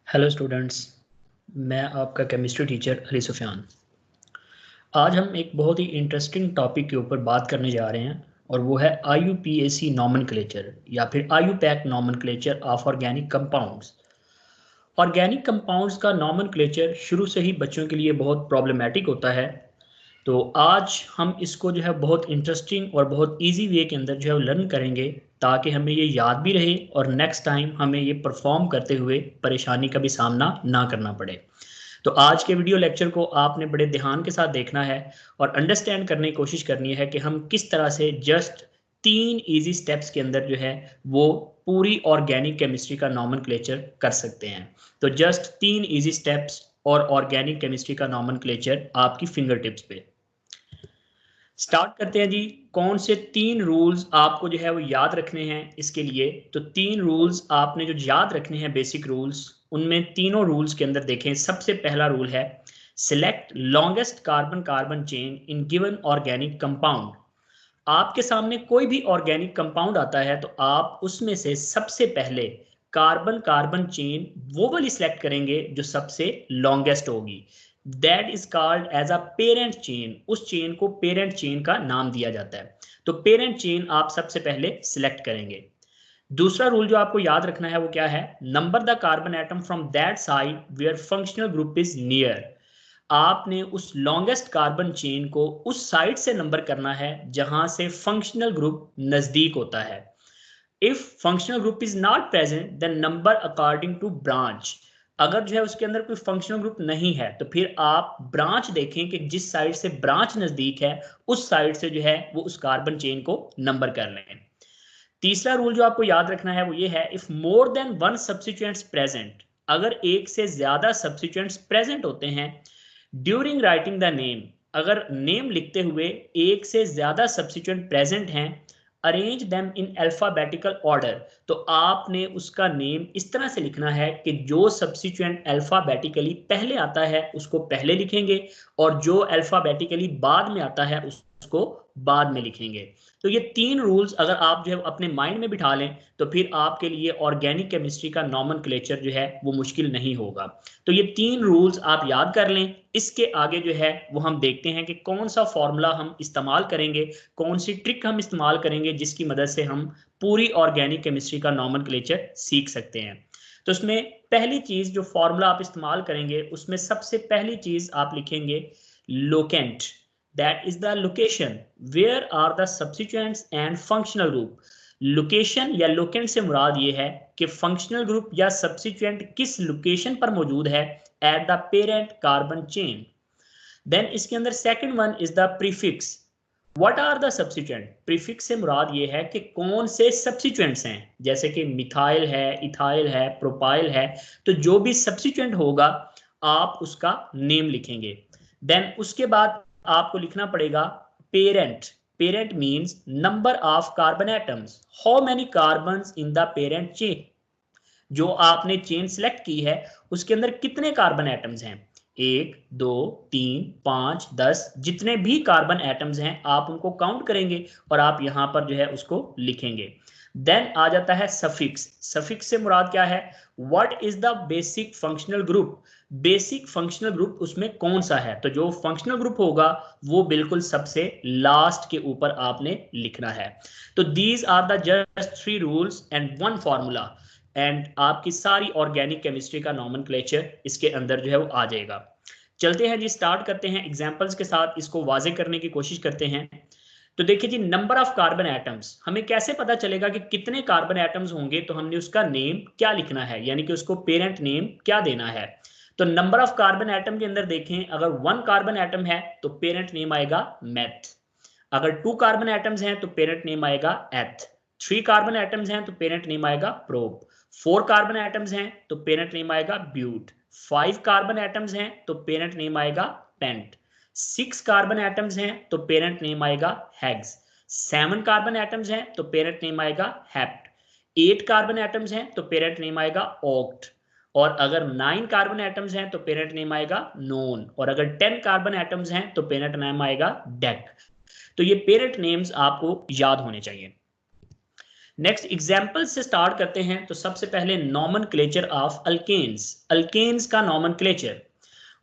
Hello students, मैं आपका chemistry teacher Ali Sufiyan. आज हम एक बहुत ही इंटरेस्टिंग टॉपिक के ऊपर बात करने जा रहे हैं और वो है IUPAC नॉमेनक्लेचर या फिर IUPAC nomenclature of organic compounds. Organic compounds का नॉमेनक्लेचर शुरू से ही बच्चों के लिए बहुत प्रॉब्लमेटिक होता है। तो आज हम इसको जो है बहुत इंटरेस्टिंग और बहुत इजी वे के अंदर जो है लर्न करेंगे ताकि हमें ये याद भी रहे और नेक्स्ट टाइम हमें ये परफॉर्म करते हुए परेशानी का भी सामना ना करना पड़े। तो आज के वीडियो लेक्चर को आपने बड़े ध्यान के साथ देखना है और अंडरस्टैंड करने की कोशिश करनी है कि हम किस तरह से जस्ट 3 इजी स्टेप्स के अंदर जो है वो पूरी ऑर्गेनिक केमिस्ट्री का नॉमेनक्लेचर कर सकते हैं। तो जस्ट 3 इजी स्टेप्स और ऑर्गेनिक केमिस्ट्री का नॉमेनक्लेचर आपकी फिंगर टिप्स पे। स्टार्ट करते हैं जी। कौन से 3 रूल्स आपको जो है वो याद रखने हैं इसके लिए? तो 3 रूल्स आपने जो याद रखने हैं बेसिक रूल्स, उनमें तीनों रूल्स के अंदर देखें। सबसे पहला रूल है select longest carbon carbon chain in given organic compound. आपके सामने कोई भी ऑर्गेनिक कंपाउंड आता है तो आप उसमें से सबसे पहले कार्बन कार्बन चेन वो वाली सिलेक्ट करेंगे जो सबसे लॉन्गेस्ट होगी। That is called as a parent chain. उस चेन को पेरेंट चेन का नाम दिया जाता है। तो पेरेंट चेन आप सबसे पहले सिलेक्ट करेंगे। दूसरा रूल जो आपको याद रखना है वो क्या है? Number the carbon atom from that side where functional group is near. आपने उस लॉन्गेस्ट कार्बन चेन को उस साइड से नंबर करना है जहां से फंक्शनल ग्रुप नजदीक होता है। If functional group is not present then number according to branch. अगर जो है उसके अंदर कोई फंक्शनल ग्रुप नहीं है तो फिर आप ब्रांच देखें कि जिस साइड से ब्रांच नजदीक है उस साइड से जो है वो उस कार्बन चेन को नंबर कर लें। तीसरा रूल जो आपको याद रखना है वो ये है if more than one substituents present. अगर एक से ज्यादा सब्स्टिट्यूएंट्स प्रेजेंट होते हैं ड्यूरिंग राइटिंग द नेम, अगर नेम लिखते हुए एक से ज्यादा सब्स्टिट्यूएंट प्रेजेंट हैं, arrange them in alphabetical order. तो आपने उसका नेम इस तरह से लिखना है कि जो सब्स्टिट्यूएंट अल्फाबेटिकली पहले आता है उसको पहले लिखेंगे और जो अल्फाबेटिकली बाद में आता है उसको बाद में लिखेंगे। तो ये 3 रूल्स अगर आप जो है अपने माइंड में बिठा लें तो फिर आपके लिए ऑर्गेनिक केमिस्ट्री का नॉमेनक्लेचर जो है वो मुश्किल नहीं होगा। तो ये 3 रूल्स आप याद कर लें। इसके आगे जो है वो हम देखते हैं कि कौन सा फॉर्मूला हम इस्तेमाल करेंगे, कौन सी ट्रिक हम इस्तेमाल करेंगे जिसकी मदद से हम पूरी ऑर्गेनिक केमिस्ट्री का नॉमेनक्लेचर सीख सकते हैं। तो उसमें पहली चीज जो फॉर्मूला आप इस्तेमाल करेंगे उसमें सबसे पहली चीज आप लिखेंगे locant. That is the location where are the substituents and functional group. Location या लोकेंट से मुराद ये है कि फंक्शनल ग्रुप या सब्स्टिट्यूएंट किस लोकेशन पर मौजूद है at the parent carbon chain. Then इसके अंदर second one is the prefix. What are the substituent? Prefix से मुराद ये है कि कौन से सब्स्टिट्यूएंट्स हैं, जैसे कि मिथाइल है, इथाइल है, प्रोपाइल है। तो जो भी सब्स्टिट्यूएंट होगा आप उसका नेम लिखेंगे। देन उसके बाद आपको लिखना पड़ेगा parent. Parent means number of carbon atoms, how many carbons in the parent chain. जो आपने चेन सेलेक्ट की है उसके अंदर कितने कार्बन एटम्स हैं, 1 2 3 5 10, जितने भी कार्बन एटम्स हैं आप उनको काउंट करेंगे और आप यहां पर जो है उसको लिखेंगे। देन आ जाता है सफिक्स। सफिक्स से मुराद क्या है? What is the basic functional group. Basic functional group उसमें कौन सा है, तो जो फंक्शनल ग्रुप होगा वो बिल्कुल सबसे लास्ट के ऊपर आपने लिखना है। तो these are the just 3 rules and 1 formula and आपकी सारी ऑर्गेनिक केमिस्ट्री का नॉमेनक्लेचर इसके अंदर जो है वो आ जाएगा। चलते हैं जी, स्टार्ट करते हैं एग्जांपल्स के साथ, इसको वाजे करने की कोशिश करते हैं। तो देखिए जी, नंबर ऑफ कार्बन एटम्स हमें कैसे पता चलेगा कि कितने कार्बन एटम्स होंगे? तो हमने उसका नेम क्या लिखना है, यानी कि उसको पेरेंट नेम क्या देना है। तो नंबर ऑफ कार्बन एटम के अंदर देखें, अगर 1 कार्बन एटम है तो पेरेंट नेम आएगा मेथ। अगर 2 कार्बन एटम्स हैं तो पेरेंट नेम आएगा एथ। 3 कार्बन एटम्स हैं तो पेरेंट नेम आएगा प्रोप। 4 कार्बन एटम्स हैं तो पेरेंट नेम आएगा ब्यूट। 5 कार्बन एटम्स हैं तो पेरेंट नेम आएगा पेंट। 6 कार्बन एटम्स हैं तो पेरेंट नेम आएगा हेक्स। 7 कार्बन एटम्स हैं तो पेरेंट नेम आएगा हेप्ट। 8 कार्बन एटम्स हैं तो पेरेंट नेम आएगा ऑक्ट। और अगर 9 कार्बन एटम्स हैं तो पेरेंट नेम आएगा नोन। और अगर 10 कार्बन एटम्स हैं तो पेरेंट नेम आएगा डेक। तो ये पेरेंट नेम्स आपको याद होने चाहिए। नेक्स्ट एग्जाम्पल से स्टार्ट करते हैं। तो सबसे पहले नॉमेनक्लेचर ऑफ अल्केन्स, अल्केन्स का नॉमेनक्लेचर।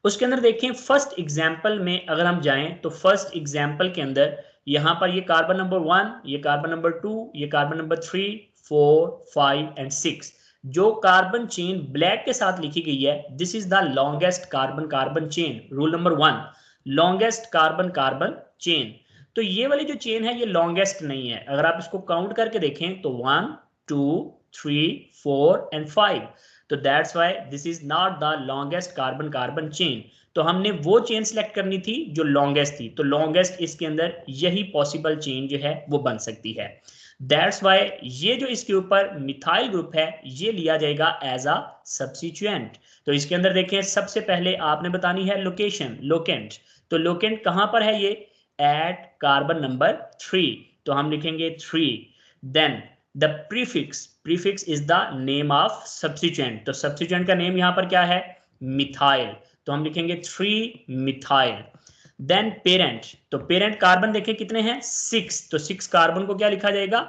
उसके अंदर देखें फर्स्ट एग्जाम्पल में अगर हम जाएं तो फर्स्ट एग्जाम्पल के अंदर यहां पर ये कार्बन नंबर 1, ये कार्बन नंबर 2, ये कार्बन नंबर 3, 4, 5 एंड 6, जो कार्बन चेन ब्लैक के साथ लिखी गई है, this is the longest carbon carbon chain. Rule number 1, longest carbon carbon chain. तो ये वाली जो चेन है ये लॉन्गेस्ट नहीं है। अगर आप इसको काउंट करके देखें तो 1, 2, 3, 4 एंड 5, तो that's why this is not the longest carbon carbon chain. तो हमने वो चेन सेलेक्ट करनी थी जो लॉन्गेस्ट थी। तो लॉन्गेस्ट इसके अंदर यही पॉसिबल चेन जो है वो बन सकती है। दैट्स व्हाई ये जो इसके ऊपर मिथाइल ग्रुप है ये लिया जाएगा एज अ सब्स्टिट्यूएंट। तो इसके अंदर देखें सबसे पहले आपने बतानी है लोकेशन, लोकेंट। तो लोकेंट कहां पर है? ये एट कार्बन नंबर 3, तो हम लिखेंगे 3। Then the prefix, prefix is the name of substituent. तो सब्स्टिट्यूएंट का नेम यहां पर क्या है? मिथाइल, तो हम लिखेंगे 3 मिथाइल। देन पेरेंट, तो पेरेंट कार्बन देखें कितने हैं? 6, तो 6 कार्बन को क्या लिखा जाएगा?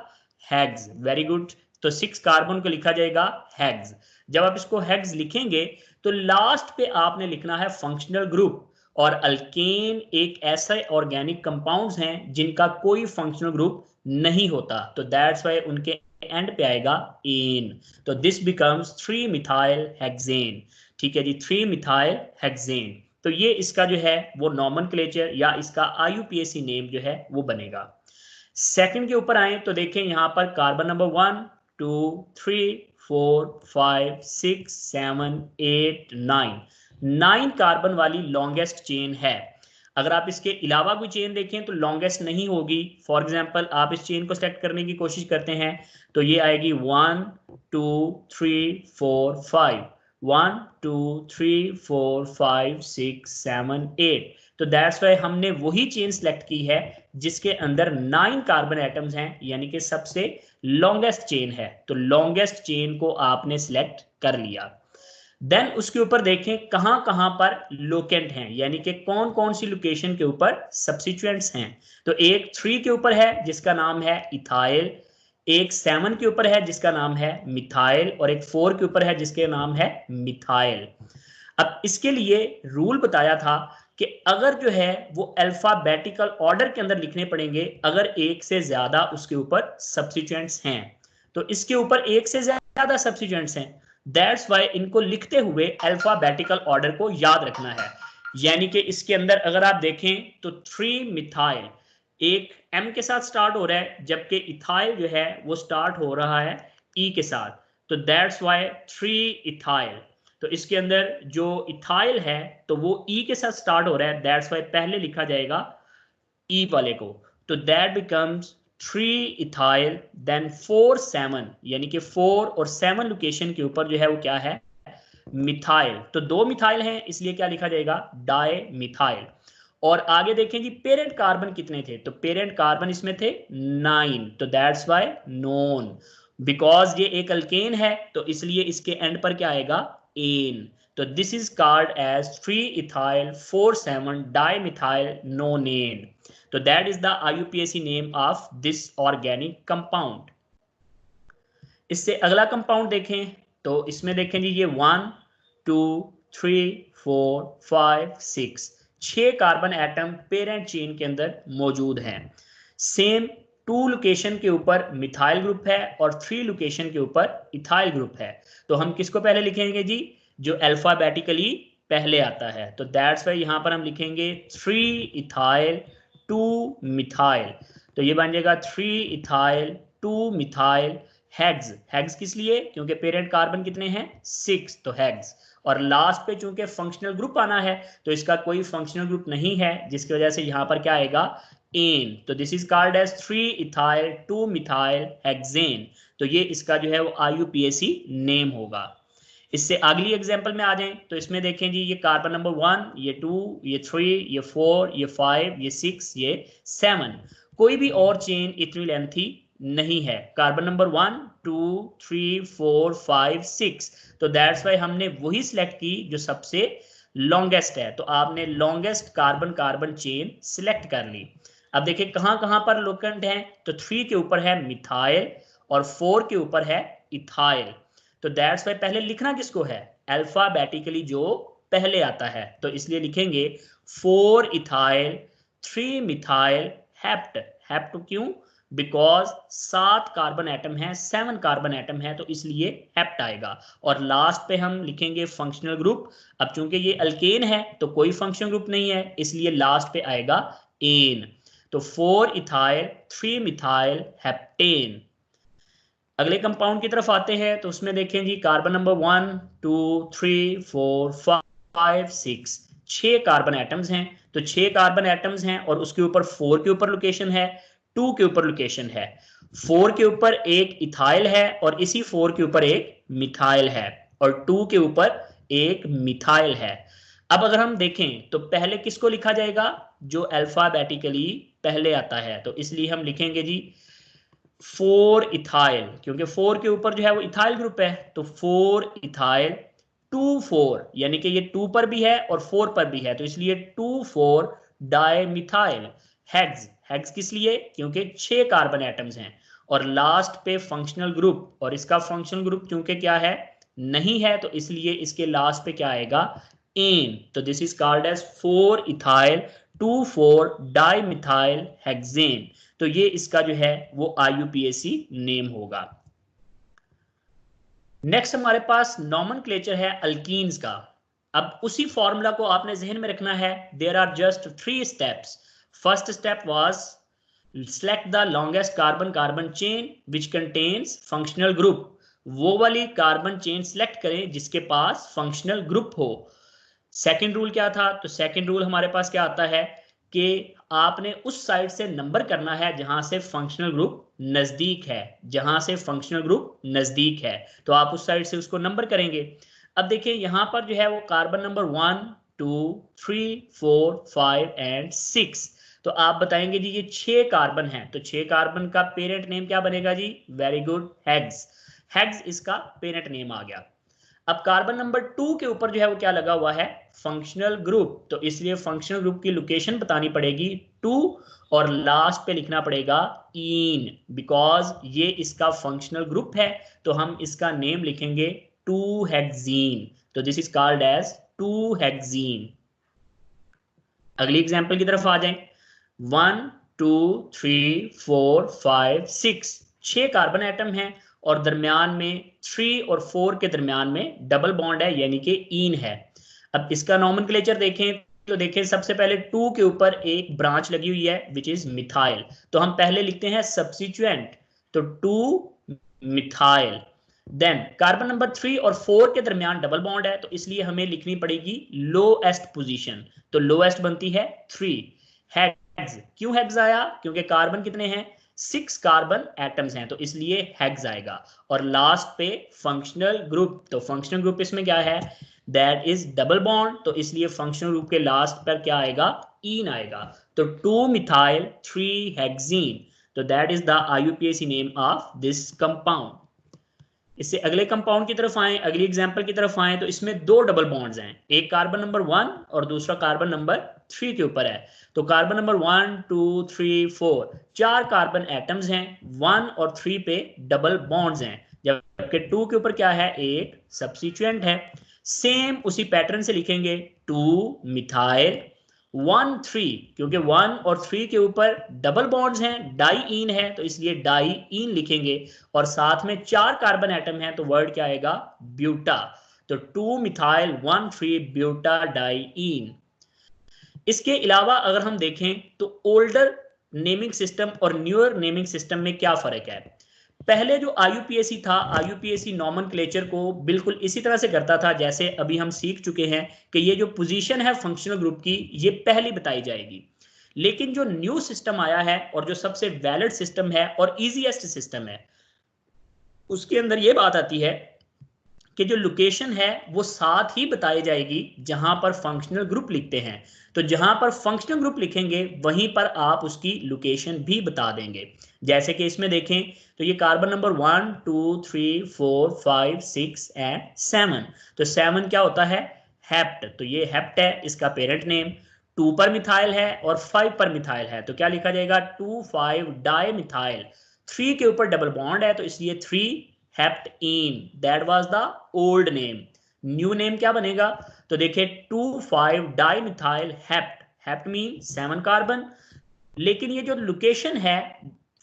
हेक्स। वेरी गुड, तो 6 कार्बन को लिखा जाएगा हेक्स। जब आप इसको हेक्स लिखेंगे तो लास्ट पे आपने लिखना है फंक्शनल ग्रुप। और अल्केन एक ऐसा ऑर्गेनिक कंपाउंड्स हैं जिनका कोई फंक्शनल ग्रुप नहीं होता, तो दैट्स व्हाई उनके एंड पे आएगा एन। तो दिस बिकम्स 3 मिथाइल हेक्सेन। ठीक है जी, 3 मिथाइल हेक्सेन। तो ये इसका जो है वो नॉमेनक्लेचर या इसका आईयूपीएसी नेम जो है वो बनेगा। सेकंड के ऊपर आए तो देखें यहां पर कार्बन नंबर 1, 2, 3, 4, 5, 6, 7, 8, 9, 9 कार्बन वाली लॉन्गेस्ट चेन है। अगर आप इसके अलावा कोई चेन देखें तो लॉन्गेस्ट नहीं होगी। फॉर एग्जांपल आप इस चेन को सेलेक्ट करने की कोशिश करते हैं तो ये आएगी 1, 2, 3, 4, 5, 1, 2, 3, 4, 5, 6, 7, 8। तो दैट्स वाई हमने वही चेन सेलेक्ट की है जिसके अंदर 9 कार्बन एटम्स हैं, यानी कि सबसे लॉन्गेस्ट चेन है। तो लॉन्गेस्ट चेन को आपने सिलेक्ट कर लिया। देन उसके ऊपर देखें कहां कहां पर लोकेंट हैं, यानी कि कौन कौन सी लोकेशन के ऊपर सब्स्टिट्यूएंट्स हैं। तो एक 3 के ऊपर है जिसका नाम है इथाइल, एक 7 के ऊपर है जिसका नाम है मिथाइल, और एक 4 के ऊपर है जिसके नाम है मिथाइल। अब इसके लिए रूल बताया था कि अगर जो है वो अल्फाबेटिकल ऑर्डर के अंदर लिखने पड़ेंगे अगर एक से ज्यादा उसके ऊपर सब्स्टिट्यूएंट्स हैं। तो इसके ऊपर एक से ज्यादा सब्स्टिट्यूएंट्स हैं, दैट्स व्हाई इनको लिखते हुए अल्फाबेटिकल ऑर्डर को याद रखना है। यानी कि इसके अंदर अगर आप देखें तो 3 मिथाइल एक एम के साथ स्टार्ट हो रहा है, जबकि इथाइल जो है वो स्टार्ट हो रहा है ई के साथ। तो दैट्स व्हाई 3 इथाइल। तो इसके अंदर जो इथाइल है तो वो ई के साथ स्टार्ट हो रहा है, दैट्स वाई पहले लिखा जाएगा ई वाले को। तो दैट बिकम्स 3 इथाइल। देन 4, 7, यानी कि 4 और 7 लोकेशन के ऊपर जो है वो क्या है? मिथाइल। तो 2 मिथाइल हैं इसलिए क्या लिखा जाएगा? Di methyl. और आगे देखें जी पेरेंट कार्बन कितने थे? तो पेरेंट कार्बन इसमें थे 9, तो दैट्स वाई नोन। बिकॉज ये एक अल्केन है तो इसलिए इसके एंड पर क्या आएगा? एन। तो this is called as 3 ethyl 4, 7 dimethyl nonene. तो that is the IUPAC name of this organic compound. इससे अगला कंपाउंड देखें तो इसमें देखें जी ये 1, 2, 3, 4, 5, 6, 6 कार्बन एटम पेरेंट चेन के अंदर मौजूद हैं। सेम 2 लोकेशन के ऊपर मिथाइल ग्रुप है और 3 लोकेशन के ऊपर इथाइल ग्रुप है। तो हम किसको पहले लिखेंगे जी? जो अल्फाबेटिकली पहले आता है। तो दैट्स वाई यहां पर हम लिखेंगे 3 इथाइल 2 मिथाइल। तो ये बन जाएगा 3 इथाइल 2 मिथाइल हेक्स। हेक्स किस लिए? क्योंकि पेरेंट कार्बन कितने हैं? 6, तो हेक्स। और लास्ट पे चूंकि फंक्शनल ग्रुप आना है तो इसका कोई फंक्शनल ग्रुप नहीं है, जिसकी वजह से यहां पर क्या आएगा? एन। तो this is called as 3 ethyl 2 methyl hexane. तो ये इसका जो है वो आईयूपीएसी नेम होगा। इससे अगली एग्जांपल में आ जाएं तो इसमें देखें जी ये कार्बन नंबर 1, ये 2, ये 3, ये 4, ये 5, ये 6, ये 7, कोई भी और चेन इतनी लेंथी नहीं है। Carbon number 1, 2, 3, 4, 5, 6। तो दैट्स वाई हमने वही सिलेक्ट की जो सबसे लॉन्गेस्ट है। तो आपने longest carbon carbon chain select कर ली। अब देखिए कहां कहां पर लोकेंट हैं। तो 3 के ऊपर है मिथाइल और 4 के ऊपर है इथाइल। तो दैट्स वाई पहले लिखना किसको है, अल्फाबेटिकली जो पहले आता है, तो इसलिए लिखेंगे 4 इथाइल 3 मिथाइल हेप्ट। हेप्ट क्यों, बिकॉज 7 कार्बन एटम है, 7 कार्बन एटम है, तो इसलिए हेप्ट आएगा। और लास्ट पे हम लिखेंगे फंक्शनल ग्रुप। अब चूंकि ये अल्केन है तो कोई फंक्शनल ग्रुप नहीं है, इसलिए लास्ट पे आएगा एन। तो 4 इथाइल 3 मिथाइल हेप्टेन। अगले कंपाउंड की तरफ आते हैं तो उसमें देखें जी कार्बन नंबर 1 2 3 4 5 6, 6 कार्बन एटम्स हैं। तो 6 कार्बन एटम्स हैं और उसके ऊपर 4 के ऊपर लोकेशन है, 2 के ऊपर लोकेशन है, 4 के ऊपर एक इथाइल है और इसी 4 के ऊपर एक मिथाइल है, और 2 के ऊपर एक मिथाइल है। अब अगर हम देखें तो पहले किसको लिखा जाएगा, जो अल्फाबेटिकली पहले आता है, तो इसलिए हम लिखेंगे जी 4 इथाइल, क्योंकि 4 के ऊपर जो है वो इथाइल ग्रुप है, तो 4 इथाइल 2 4, यानी कि ये 2 पर भी है और 4 पर भी है, तो इसलिए 2 4 डाइमिथाइल हेक्स। हेक्स किस लिए, क्योंकि 6 कार्बन एटम्स हैं। और लास्ट पे फंक्शनल ग्रुप, और इसका फंक्शनल ग्रुप चूंकि क्या है, नहीं है, तो इसलिए इसके लास्ट पे क्या आएगा, एन। तो this is called as 4 ethyl 2 4 dimethyl hexane. तो ये इसका जो है वो IUPAC नेम होगा। नेक्स्ट हमारे पास नॉमेनक्लेचर है अल्कीन्स का। अब उसी फॉर्मूला को आपने जहन में रखना है। There are just 3 steps. First step was select the longest carbon carbon chain which contains functional group। वो वाली कार्बन चेन सेलेक्ट करें जिसके पास फंक्शनल ग्रुप हो। सेकंड रूल क्या था, तो सेकंड रूल हमारे पास क्या आता है कि आपने उस साइड से नंबर करना है जहां से फंक्शनल ग्रुप नजदीक है, जहां से फंक्शनल ग्रुप नजदीक है, तो आप उस साइड से उसको नंबर करेंगे। अब देखिए यहां पर जो है वो कार्बन नंबर 1 2 3 4 5 एंड 6, तो आप बताएंगे जी ये 6 कार्बन है, तो 6 कार्बन का पेरेंट नेम क्या बनेगा जी, वेरी गुड, हेग्स। हेग्स इसका पेरेंट नेम आ गया। अब कार्बन नंबर 2 के ऊपर जो है वो क्या लगा हुआ है, फंक्शनल ग्रुप, तो इसलिए फंक्शनल ग्रुप की लोकेशन बतानी पड़ेगी 2, और लास्ट पे लिखना पड़ेगा इन, बिकॉज ये इसका फंक्शनल ग्रुप है, तो हम इसका नेम लिखेंगे 2 हेक्सीन। तो this is called as 2 hexene. अगली एग्जांपल की तरफ आ जाएं। 1 2 3 4 5 6, 6 कार्बन एटम हैं और दरमियान में 3 और 4 के दरमियान में डबल बॉन्ड है, यानी कि इन है। अब इसका नॉमेनक्लेचर देखें तो देखें सबसे पहले 2 के ऊपर एक ब्रांच लगी हुई है विच इज मिथाइल, तो हम पहले लिखते हैं सब्स्टिट्यूएंट, तो 2 मिथाइल। देन कार्बन नंबर 3 और 4 के दरमियान डबल बॉन्ड है, तो इसलिए हमें लिखनी पड़ेगी लोएस्ट पोजीशन, तो लोएस्ट बनती है 3। हेक्स, क्यों हेक्स आया, क्योंकि कार्बन कितने हैं, 6 कार्बन एटम्स हैं, तो इसलिए हेक्स आएगा। और लास्ट पे फंक्शनल ग्रुप, तो फंक्शनल ग्रुप इसमें क्या है, दैट इज डबल बॉन्ड, तो इसलिए फंक्शनल ग्रुप के लास्ट पर क्या आएगा, इन आएगा, तो 2 मिथाइल 3 हेक्सीन। तो that is the IUPAC name of this compound. इससे अगले कंपाउंड की तरफ आए, अगली एग्जांपल की तरफ आए, तो इसमें 2 डबल बॉन्ड्स हैं, एक कार्बन नंबर 1 और दूसरा कार्बन नंबर 3 के ऊपर है। तो कार्बन नंबर 1 2 3 4, 4 कार्बन एटम्स हैं, 1 और 3 पे डबल बॉन्ड्स हैं, जबकि 2 के ऊपर क्या है, एक सब्स्टिट्यूएंट है। सेम उसी पैटर्न से लिखेंगे 2 मिथाइल 1 3, क्योंकि 1 और 3 के ऊपर डबल बॉन्ड्स हैं, डाई इन है, तो इसलिए डाई इन लिखेंगे, और साथ में 4 कार्बन एटम है, तो वर्ड क्या आएगा, ब्यूटा, तो 2 मिथाइल 1 3 ब्यूटा डाई इन। इसके अलावा अगर हम देखें तो ओल्डर नेमिंग सिस्टम और न्यूअर नेमिंग सिस्टम में क्या फर्क है। पहले जो IUPAC था, IUPAC नॉमेनक्लेचर को बिल्कुल इसी तरह से करता था जैसे अभी हम सीख चुके हैं कि ये जो पोजीशन है फंक्शनल ग्रुप की ये पहली बताई जाएगी। लेकिन जो न्यू सिस्टम आया है और जो सबसे वैलिड सिस्टम है और इजीएस्ट सिस्टम है, उसके अंदर ये बात आती है कि जो लोकेशन है वो साथ ही बताई जाएगी जहां पर फंक्शनल ग्रुप लिखते हैं, तो जहां पर फंक्शनल ग्रुप लिखेंगे वहीं पर आप उसकी लोकेशन भी बता देंगे। जैसे कि इसमें देखें तो ये कार्बन नंबर 1 2 3 4 5 6 एंड 7, तो 7 क्या होता है, हेप्ट, तो ये हेप्ट है इसका पेरेंट नेम। 2 पर मिथाइल है और 5 पर मिथाइल है, तो क्या लिखा जाएगा 2 5 डाई मिथाइल। 3 के ऊपर डबल बॉन्ड है तो इसलिए 3 heptyne, that was the old name. New name क्या बनेगा, तो देखिए 2,5 dimethyl hept, hept mean 7 carbon, लेकिन ये जो लोकेशन है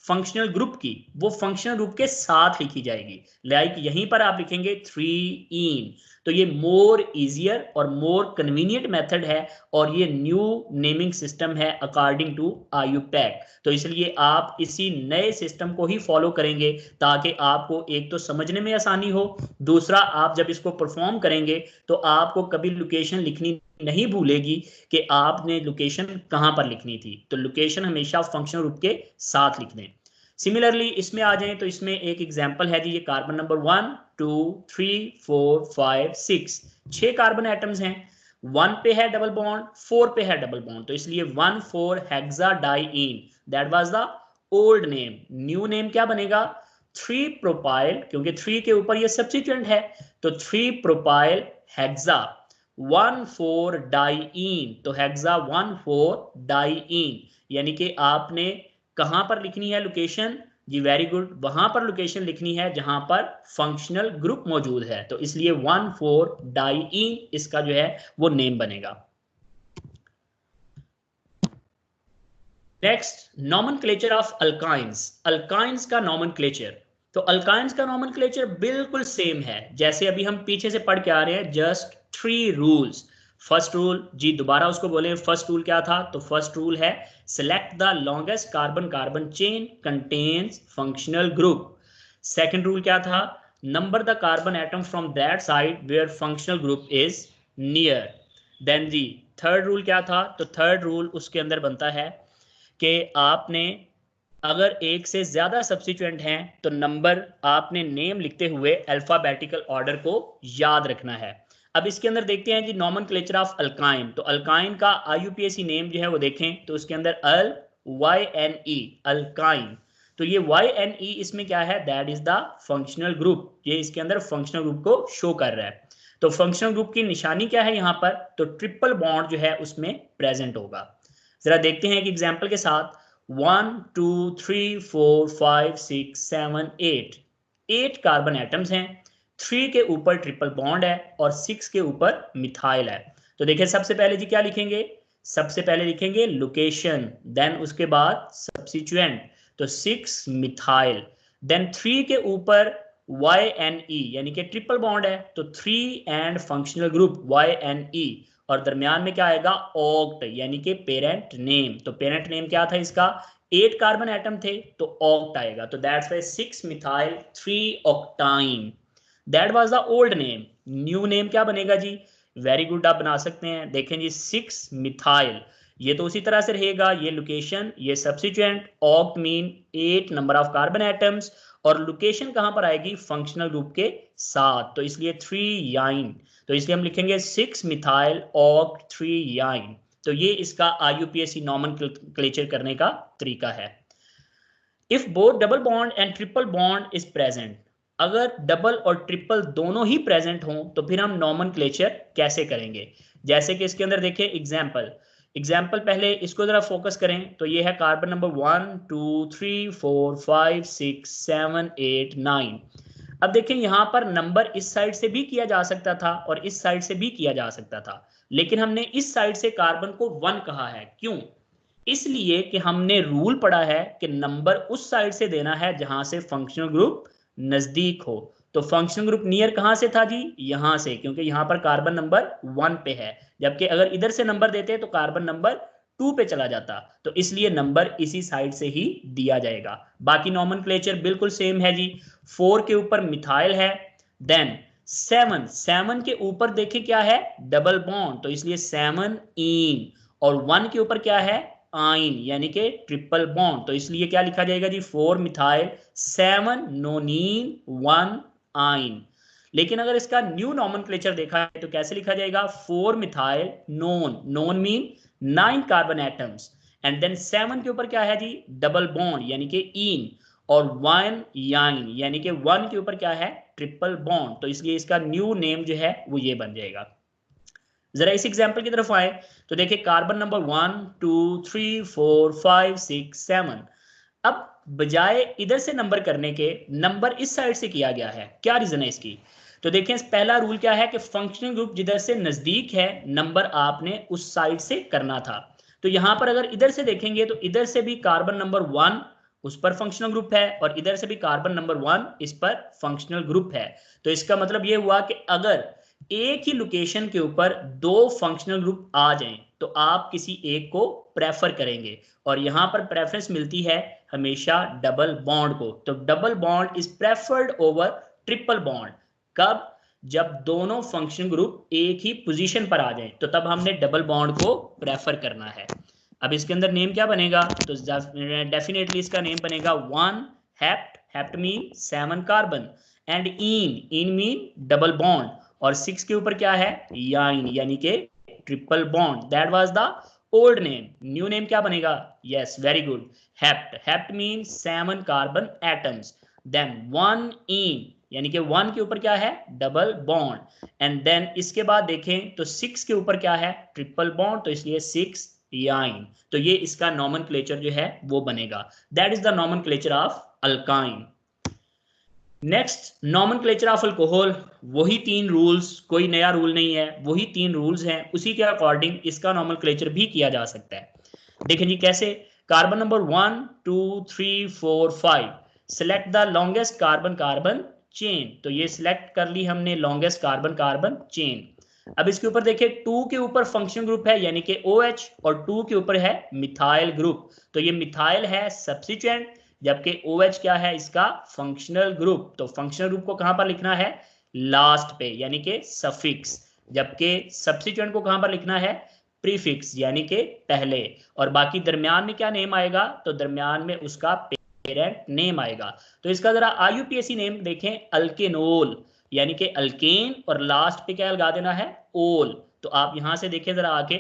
फंक्शनल ग्रुप की वो फंक्शनल ग्रुप के साथ लिखी जाएगी। लाइक यहीं पर आप लिखेंगे 3 इन, तो ये मोर इजियर और मोर कन्वीनियंट मेथड है और ये न्यू नेमिंग सिस्टम है अकॉर्डिंग टू आईयूपैक। तो इसलिए आप इसी नए सिस्टम को ही फॉलो करेंगे ताकि आपको एक तो समझने में आसानी हो, दूसरा आप जब इसको परफॉर्म करेंगे तो आपको कभी लोकेशन लिखनी नहीं भूलेगी कि आपने लोकेशन कहां पर लिखनी थी। तो लोकेशन हमेशा फंक्शनल ग्रुप के साथ लिख दें। सिमिलरली इसमें आ जाएं तो इसमें एक एग्जांपल है जी, ये कार्बन नंबर 1 2 3 4 5 6, 6 कार्बन एटम्स हैं। 1 पे है डबल बॉन्ड, 4 पे है डबल बॉन्ड, तो इसलिए 1,4 hexadiyne, that was the old name. New name क्या बनेगा, 3 प्रोपाइल, क्योंकि 3 के ऊपर ये सब्स्टिट्यूएंट है तो 3 प्रोपाइल हेक्सा 1,4 डाइइन, तो हेक्सा 1,4 डाइइन, यानी कि आपने कहां पर लिखनी है लोकेशन जी, वेरी गुड, वहां पर लोकेशन लिखनी है जहां पर फंक्शनल ग्रुप मौजूद है, तो इसलिए 1,4 डाइइन इसका जो है वो नेम बनेगा। Next, nomenclature of alkynes. Alkynes का नॉमेनक्लेचर, तो अल्काइंस का नॉमेनक्लेचर बिल्कुल सेम है जैसे अभी हम पीछे से पढ़ के आ रहे हैं, जस्ट 3 रूल्स। फर्स्ट रूल जी दोबारा उसको बोले, फर्स्ट रूल क्या था, तो फर्स्ट रूल है select the longest carbon carbon chain contains functional group. Second rule क्या था, number the carbon atom from that side where functional group is near. Then जी थर्ड रूल क्या था, तो थर्ड रूल उसके अंदर बनता है कि आपने अगर एक से ज्यादा सब्स्टिट्यूएंट हैं तो नंबर आपने नेम लिखते हुए अल्फाबेटिकल ऑर्डर को याद रखना है। अब इसके अंदर देखते हैं जी नॉमेनक्लेचर ऑफ अल्काइन, तो अल्काइन का आईयूपीएसी नेम जो है वो देखें तो उसके अंदर अल YNE अल्काइन, तो ये YNE इसमें क्या है, that is the functional group, ये इसके अंदर फंक्शनल ग्रुप को शो कर रहा है। तो फंक्शनल ग्रुप की निशानी क्या है यहाँ पर, तो ट्रिपल बॉन्ड जो है उसमें प्रेजेंट होगा। जरा देखते हैं एक एग्जाम्पल के साथ, 1 2 3 4 5 6 7 8, 8 कार्बन एटम्स हैं, 3 के ऊपर ट्रिपल बॉन्ड है और 6 के ऊपर मिथाइल है। तो देखिए सबसे पहले जी क्या लिखेंगे, सबसे पहले लिखेंगे लोकेशन, देन उसके बाद सब्स्टिट्यूएंट, तो 6 मिथाइल, देन 3 के ऊपर YNE यानी कि ट्रिपल बॉन्ड है तो 3 एंड फंक्शनल ग्रुप YNE, और दरमियान में क्या आएगा, ऑक्ट यानी कि पेरेंट नेम, तो पेरेंट नेम क्या था इसका, 8 कार्बन एटम थे तो ऑक्ट आएगा, तो that's why 6 methyl 3 octyne, that was the old name. New name क्या बनेगा जी, वेरी गुड, आप बना सकते हैं, देखें जी 6 मिथाइल, ये तो उसी तरह से रहेगा, ये लोकेशन, ये substituent, oct mean 8 number of carbon atoms, और लोकेशन कहां पर आएगी, फंक्शनल ग्रुप के साथ, तो इसलिए 3 याइन, तो इसलिए हम लिखेंगे 6 मिथाइल ऑक्ट 3 याइन। तो ये इसका आईयूपीएसी नॉमेनक्लेचर करने का तरीका है। If both double bond and triple bond is present, अगर डबल और ट्रिपल दोनों ही प्रेजेंट हों तो फिर हम नॉमेनक्लेचर कैसे करेंगे, जैसे कि इसके अंदर देखिए एग्जाम्पल पहले इसको जरा फोकस करें, तो ये है कार्बन नंबर 1 2 3 4 5 6 7 8 9। अब देखें यहां पर नंबर इस साइड से भी किया जा सकता था और इस साइड से भी किया जा सकता था, लेकिन हमने इस साइड से कार्बन को 1 कहा है, क्यों, इसलिए कि हमने रूल पढ़ा है कि नंबर उस साइड से देना है जहां से फंक्शनल ग्रुप नजदीक हो। तो फंक्शनल ग्रुप नियर कहां से था जी, यहां से, क्योंकि यहां पर कार्बन नंबर 1 पे है, जबकि अगर इधर से नंबर देते तो कार्बन नंबर 2 पे चला जाता, तो इसलिए नंबर इसी साइड से ही दिया जाएगा। बाकी नॉमेनक्लेचर बिल्कुल सेम है जी, 4 के ऊपर मिथाइल है, देन 7 के ऊपर देखिए क्या है, डबल बॉन्ड, तो इसलिए 7 इन, और 1 के ऊपर क्या है, आइन यानी कि ट्रिपल बॉन्ड, तो इसलिए क्या लिखा जाएगा जी, 4 मिथाइल 7 नोनीन 1 आइन। लेकिन अगर इसका न्यू नॉमेनक्लेचर देखा है तो कैसे लिखा जाएगा, 4 methyl non mean 9 carbon atoms, and then 7 के ऊपर क्या है जी, डबल बॉन्ड यानी कि इन, और 1 याइन यानी कि 1 के ऊपर क्या है, ट्रिपल बॉन्ड, तो इसलिए इसका न्यू नेम जो है वो ये बन जाएगा। जरा इस एग्जांपल की तरफ आए तो देखिए कार्बन नंबर 1 2 3 4 5 6 7, अब बजाय इधर से नंबर करने के नंबर इस साइड से किया गया है, क्या रीजन है इसकी? तो देखें पहला रूल क्या है कि फंक्शनल ग्रुप जिधर से नजदीक है नंबर आपने उस साइड से करना था। तो यहां पर अगर इधर से देखेंगे तो इधर से भी कार्बन नंबर 1 उस पर फंक्शनल ग्रुप है और इधर से भी कार्बन नंबर 1 इस पर फंक्शनल ग्रुप है। तो इसका मतलब ये हुआ कि अगर एक ही लोकेशन के ऊपर दो फंक्शनल ग्रुप आ जाएं तो आप किसी एक को प्रेफर करेंगे और यहां पर प्रेफरेंस मिलती है हमेशा डबल बॉन्ड को। तो double bond is preferred over triple bond. कब? जब दोनों फंक्शन ग्रुप एक ही पोजीशन पर आ जाएं तो तब हमने डबल बॉन्ड को प्रेफर करना है। अब इसके अंदर नेम क्या बनेगा? तो डेफिनेटली इसका नेम बनेगा 1 hept, hept mean 7 carbon, and ene mean double bond, और 6 के ऊपर क्या है? याइन, यानी कि triple bond. That was the old name. New name क्या बनेगा? Yes, very good, hept. Hept mean 7 carbon atoms, then 1 ene, यानी कि 1 के ऊपर क्या है? डबल बॉन्ड, एंड देन इसके बाद देखें तो 6 के ऊपर क्या है? ट्रिपल बॉन्ड, तो इसलिए 6 याइन। तो ये इसका नॉमेनक्लेचर जो है वो बनेगा। That is the nomenclature of alkyne. Next, nomenclature of alcohol. वही 3 रूल्स, कोई नया रूल नहीं है, वही 3 रूल्स हैं, उसी के अकॉर्डिंग इसका नॉमेनक्लेचर भी किया जा सकता है। देखें जी कैसे। Carbon number 1 2 3 4 5, select the longest carbon carbon chain. तो ये सिलेक्ट कर ली हमने लॉन्गेस्ट कार्बन कार्बन चेन। अब इसके ऊपर देखिए 2 के ऊपर फंक्शन ग्रुप है यानी कि OH, और 2 के ऊपर है मिथाइल ग्रुप। तो ये मिथाइल है सब्स्टिट्यूएंट, जबकि OH क्या है? इसका फंक्शनल ग्रुप। तो फंक्शनल ग्रुप को कहां पर लिखना है? लास्ट पे, यानी कि सफिक्स। जबकि सब्स्टिट्यूएंट को कहां पर लिखना है? प्रीफिक्स, यानी कि पहले। और बाकी दरमियान में क्या नेम आएगा? तो दरमियान में उसका पेरेंट नेम आएगा। तो इसका जरा IUPAC नेम देखें, अल्केनोल, यानी कि अल्केन, और लास्ट पे क्या लगा देना है? ओल। तो आप यहां से देखिए जरा आके,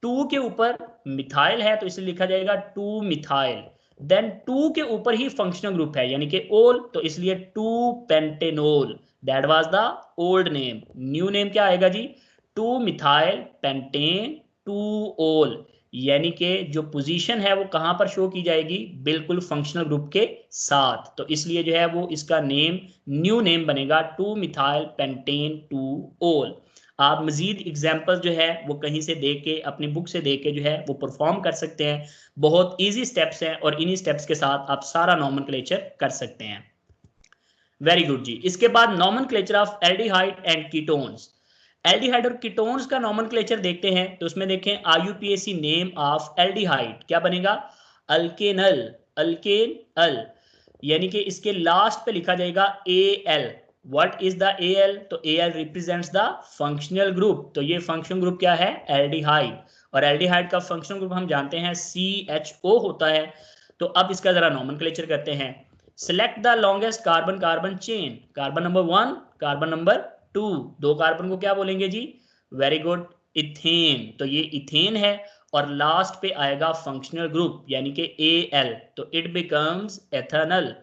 2 के ऊपर मिथाइल है तो इसे लिखा जाएगा 2 मिथाइल, देन 2 के ऊपर ही फंक्शनल ग्रुप है यानी कि ओल, तो इसलिए 2 pentanol. That was the old name. New name क्या आएगा जी? 2 मिथाइल पेंटेन 2 ओल, यानी कि जो पोजीशन है वो कहां पर शो की जाएगी? बिल्कुल फंक्शनल ग्रुप के साथ। तो इसलिए जो है वो इसका नेम न्यू नेम बनेगा 2 मिथाइल पेंटेन 2 ओल। आप मजीद एग्जाम्पल जो है वो कहीं से देख के, अपनी बुक से देख के जो है वो परफॉर्म कर सकते हैं। बहुत इजी स्टेप्स हैं और इन्हीं स्टेप्स के साथ आप सारा नॉमेनक्लेचर कर सकते हैं। वेरी गुड जी। इसके बाद nomenclature of aldehyde and ketones. Aldehyde और कीटोन्स का नॉमेनक्लेचर देखते हैं तो उसमें देखें IUPAC नेम ऑफ एल्डिहाइड क्या बनेगा? अल्केनल, अल्केन अल, यानी कि इसके लास्ट पे लिखा जाएगा AL। What is the AL? तो AL represents the functional group. तो ये फंक्शनल ग्रुप क्या है? एल्डिहाइड। और एल्डिहाइड का फंक्शनल ग्रुप हम जानते हैं CHO होता है। तो अब इसका जरा नॉमेनक्लेचर करते हैं। Select the longest carbon carbon chain. Carbon number 1, carbon number 2, दो कार्बन को क्या बोलेंगे जी? Very good, ethane. तो ये इथेन है और लास्ट पे आएगा फंक्शनल ग्रुप यानी कि AL, तो इट बिकम्स एथेनल।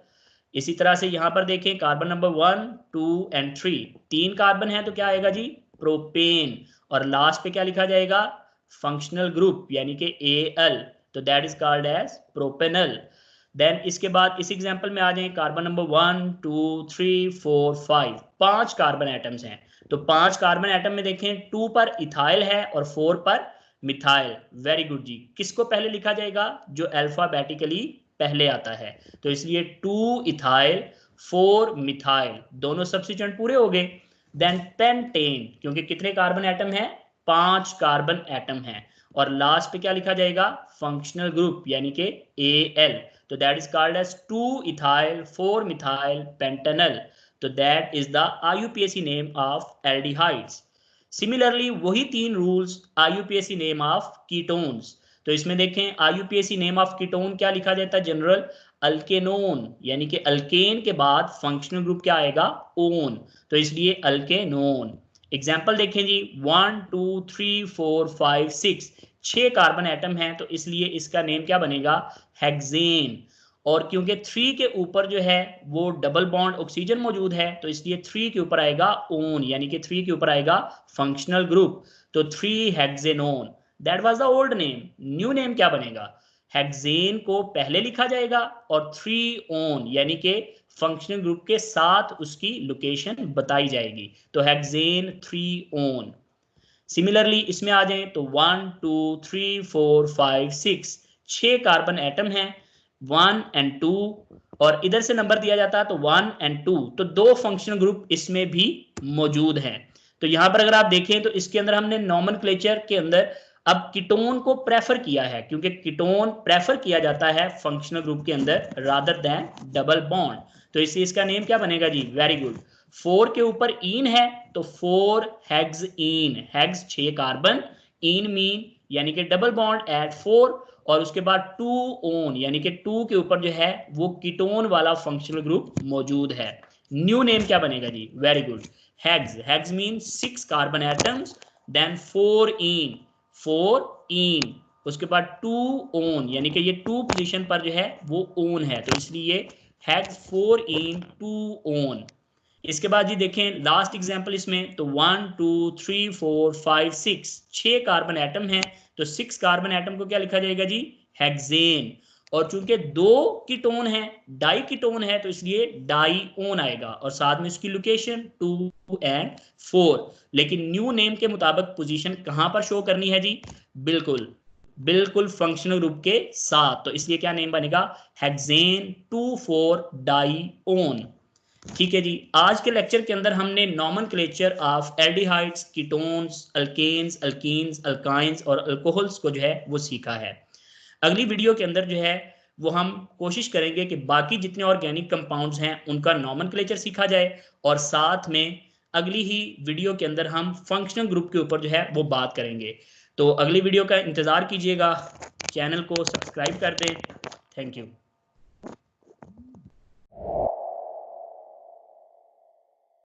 इसी तरह से यहां पर देखें कार्बन नंबर 1 2 एंड 3, 3 कार्बन है तो क्या आएगा जी? प्रोपेन। और लास्ट पे क्या लिखा जाएगा? फंक्शनल ग्रुप यानी कि AL, तो that is called as propanal. Then इसके बाद इस एग्जांपल में आ जाएं, कार्बन नंबर 1 2 3 4 5, 5 कार्बन एटम्स हैं। तो 5 कार्बन एटम में देखें 2 पर इथाइल है और 4 पर मिथाइल। वेरी गुड जी। किसको पहले लिखा जाएगा? जो अल्फाबेटिकली पहले आता है। तो इसलिए 2 इथाइल 4 मिथाइल, दोनों सब्स्टिट्यूएंट पूरे हो गए। देन पेंटेन, क्योंकि कितने कार्बन एटम है? 5 कार्बन एटम है। और लास्ट पे क्या लिखा जाएगा? फंक्शनल ग्रुप यानी कि AL, तो that is called as 2 ethyl 4 methyl pentanal. तो that is the IUPAC name of aldehydes. Similarly वही 3 rules IUPAC name of ketones. तो इसमें देखें IUPAC नेम ऑफ कीटोन क्या लिखा जाता है? जनरल अल्केनोन, यानी कि अल्केन के बाद फंक्शनल ग्रुप क्या आएगा? ओन, तो इसलिए अल्केनोन। एग्जाम्पल देखें जी, 1 2 3 4 5 6, 6 कार्बन एटम हैं तो इसलिए इसका नेम क्या बनेगा? हेक्सेन। और क्योंकि 3 के ऊपर जो है वो डबल बॉन्ड ऑक्सीजन मौजूद है तो इसलिए 3 के ऊपर आएगा ओन, यानी कि 3 के ऊपर आएगा फंक्शनल ग्रुप, तो 3 hexanone. That was the old name. New name क्या बनेगा? हेक्सेन को पहले लिखा जाएगा और 3 ऑन यानी कि फंक्शनल ग्रुप के साथ उसकी लोकेशन बताई जाएगी, तो हेक्सेन 3 ऑन। सिमिलरली इसमें आ जाएं तो 1 2 3 4 5 6 6 कार्बन एटम हैं, 1 and 2, और इधर से नंबर दिया जाता है तो 1 and 2, तो 2 फंक्शनल ग्रुप इसमें भी मौजूद हैं। तो यहां पर अगर आप देखें तो इसके अंदर हमने नॉमेनक्लेचर के अंदर अब कीटोन को प्रेफर किया है, क्योंकि कीटोन प्रेफर किया जाता है फंक्शनल ग्रुप के अंदर रादर देन डबल बॉन्ड, तो इसलिए इसका नेम क्या बनेगा जी, वेरी गुड। 4 के ऊपर इन है तो 4 hex in, hex 6 carbon, in mean यानी कि डबल बॉन्ड एट 4, और उसके बाद 2 ओन यानी कि 2 के ऊपर जो है वो कीटोन वाला फंक्शनल ग्रुप मौजूद है। न्यू नेम क्या बनेगा जी, very good, hex, hex mean 6 carbon atoms, then 4 इन, उसके बाद 2 ओन यानी कि ये 2 पोजीशन पर जो है वो ओन है, तो इसलिए हेक्स 4 इन 2 ओन। इसके बाद जी देखें लास्ट एग्जांपल इसमें, तो 1 2 3 4 5 6 कार्बन एटम है, तो 6 कार्बन एटम को क्या लिखा जाएगा जी, हेक्सेन, और चूंकि 2 कीटोन है, डाई कीटोन है, तो इसलिए डाई ओन आएगा, और साथ में उसकी लोकेशन 2 and 4। लेकिन न्यू नेम के मुताबिक पोजीशन कहां पर शो करनी है जी, बिल्कुल बिल्कुल फंक्शनल ग्रुप के साथ, तो इसलिए क्या नेम बनेगा, हेक्सेन 2,4 डाई ओन। ठीक है जी, आज के लेक्चर के अंदर हमने nomenclature of aldehydes, ketones, alkanes, alkenes, alkynes और अल्कोहल्स को जो है वो सीखा है। अगली वीडियो के अंदर जो है वो हम कोशिश करेंगे कि बाकी जितने ऑर्गेनिक कंपाउंड्स हैं उनका नॉमेनक्लेचर सीखा जाए, और साथ में अगली ही वीडियो के अंदर हम फंक्शनल ग्रुप के ऊपर जो है वो बात करेंगे। तो अगली वीडियो का इंतज़ार कीजिएगा, चैनल को सब्सक्राइब कर दें। Thank you.